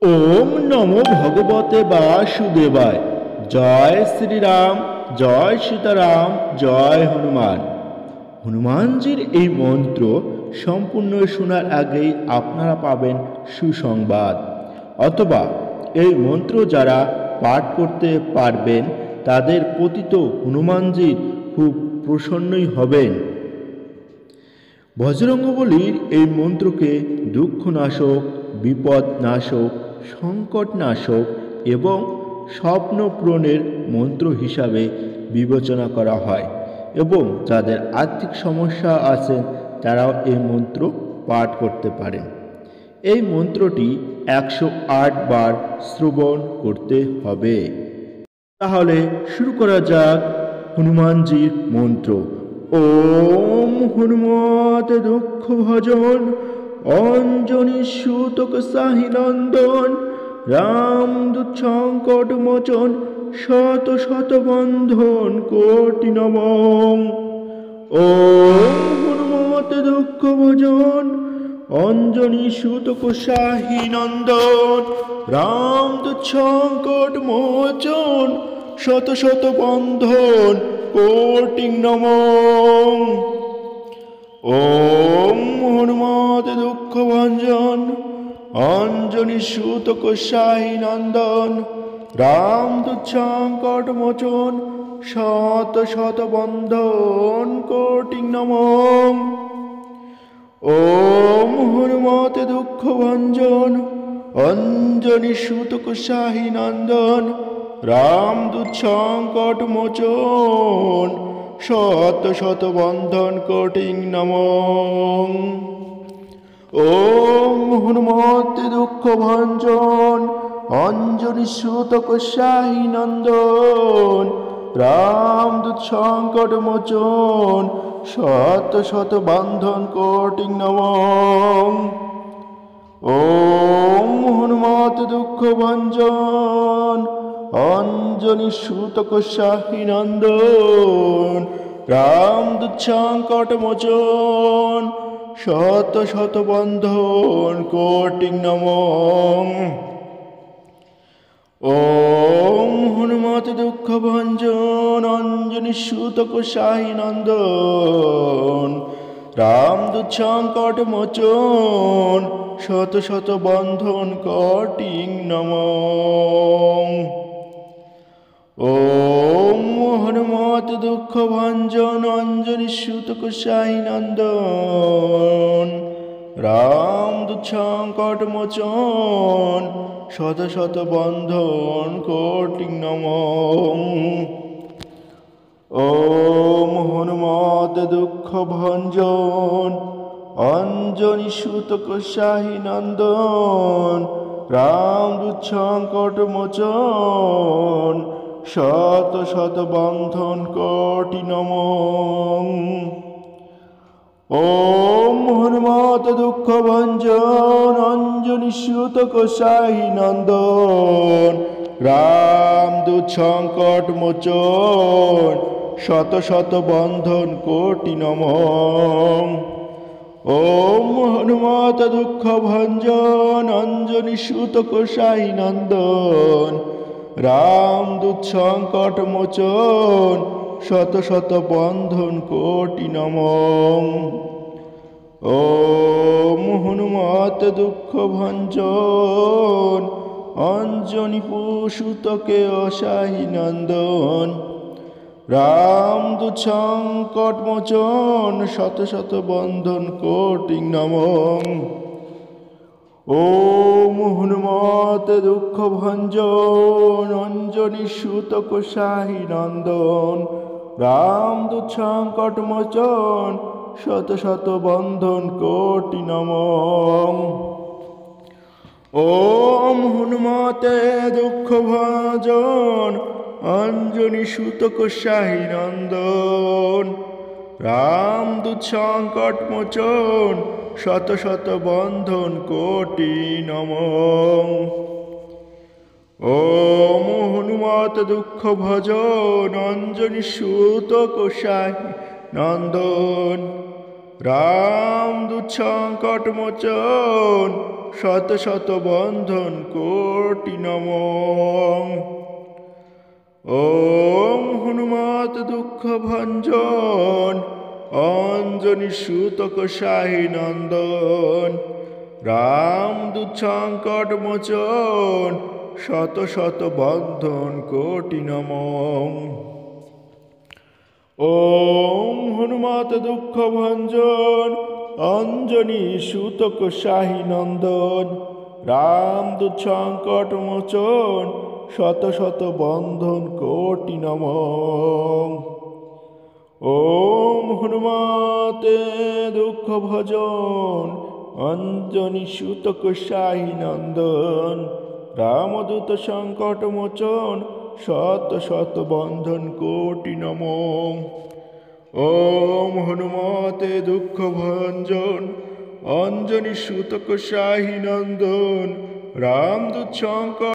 ওম নমো ভগবতে বাসুদেবায়। জয় শ্রীরাম, জয় সীতারাম, জয় হনুমান। হনুমানজির এই মন্ত্র সম্পূর্ণ শোনার আগেই আপনারা পাবেন সুসংবাদ, অথবা এই মন্ত্র যারা পাঠ করতে পারবেন তাদের প্রতি তো হনুমানজি খুব প্রসন্নই হবেন। বজরঙ্গবলীর এই মন্ত্রকে দুঃখনাশক, বিপদনাশক, সংকটনাশক এবং স্বপ্ন পূরণের মন্ত্র হিসাবে বিবেচনা করা হয় এবং যাদের আর্থিক সমস্যা আছে তারাও এই মন্ত্র পাঠ করতে পারেন। এই মন্ত্রটি 108 বার শ্রবণ করতে হবে। তাহলে শুরু করা যাক হনুমানজির মন্ত্র। ওম হনুমত দুঃখ ভজন অঞ্জনী সুতক সাহি নন্দন রামদূত সংকট মোচন শত শত বন্ধন কোটি নমঃ। ওম হনুমত দুঃখ ভজন অঞ্জনী সুতক সাহি নন্দন রামদূত সংকট মোচন শত শত বন্ধন কোটি নমঃ। ওম হনুমত দুঃখ ভঞ্জন অঞ্জনী সুতক সাহি নন্দন রামদূত সংকট মোচন শত শত বন্ধন কোটি নমঃ। ওম হনুমত দুঃখ ভঞ্জন অঞ্জনী সুতক সাহি নন্দন রামদূত সংকট মোচন শত শত বন্ধন কোটি নমঃ। ওম হনুমত দুঃখ ভঞ্জন অঞ্জনী সুতক সাহি নন্দন রামদূত সংকট মোচন শত শত বন্ধন কোটি নমঃ। ওম হনুমত দুঃখ ভঞ্জন অঞ্জনী সুতক সাহি নন্দন রামদূত সংকট মোচন শত শত বন্ধন কোটি নমঃ। ওম হনুমত দুঃখ ভঞ্জন অঞ্জনী সুতক সাহি নন্দন রামদূত সংকট মোচন শত শত বন্ধন কোটি নমঃ। ওম হনুমত দুঃখ ভঞ্জন অঞ্জনী সুতক সাহি নন্দন রামদূত সংকট মোচন শত শত বন্ধন কোটি নমঃ। ওম হনুমত দুঃখ ভঞ্জন অঞ্জনী সুতক সাহি নন্দন রামদূত সংকট মোচন শত শত বন্ধন কোটি নমঃ। ওম হনুমত দুঃখ ভঞ্জন অঞ্জনী সুতক সাহি নন্দন রামদূত সংকট মোচন শত শত বন্ধন কোটি নমঃ। ওম হনুমত দুঃখ ভঞ্জন অঞ্জনী সুতক সাহি নন্দন রামদূত সংকট মোচন শত শত বন্ধন কোটি নমঃ। ওম হনুমত দুঃখ ভঞ্জন অঞ্জনী সুতকে অসাহি নন্দন রামদূত সংকট মোচন শত শত বন্ধন কোটি নমঃ। ওম হনুমত দুঃখ ভঞ্জন অঞ্জনী সুতক সাহি নন্দন রামদূত সংকট মোচন শত শত বন্ধন কোটি নমঃ। ওম হনুমতে দুঃখ ভঞ্জন অঞ্জনী সুতক সাহি নন্দন রামদূত সংকট মোচন শত শত বন্ধন কোটি নমঃ। ওম হনুমত দুঃখ ভজন অঞ্জনী সুতক সাহি নন্দন রামদূত সংকট মোচন শত শত বন্ধন কোটি নমঃ। ওম হনুমত দুঃখ ভঞ্জন অঞ্জনী সুতক শাহী নন্দন। রামদূত সংকট মোচন শত শত বন্ধন কোটি নমঃ। ওম হনুমত দুঃখ ভঞ্জন অঞ্জনী সুতক শাহী নন্দন। রামদূত সংকট মোচন শত শত বন্ধন কোটি নমঃ। ওম হনুমতে দুঃখ ভজন অঞ্জনী সুতক শাহী নন্দন। রামদূত সংকট মোচন শত শত বন্ধন কোটি নমঃ। ওম হনুমতে দুঃখ ভঞ্জন অঞ্জনী সুতক শাহী নন্দন। রামদূত সংকট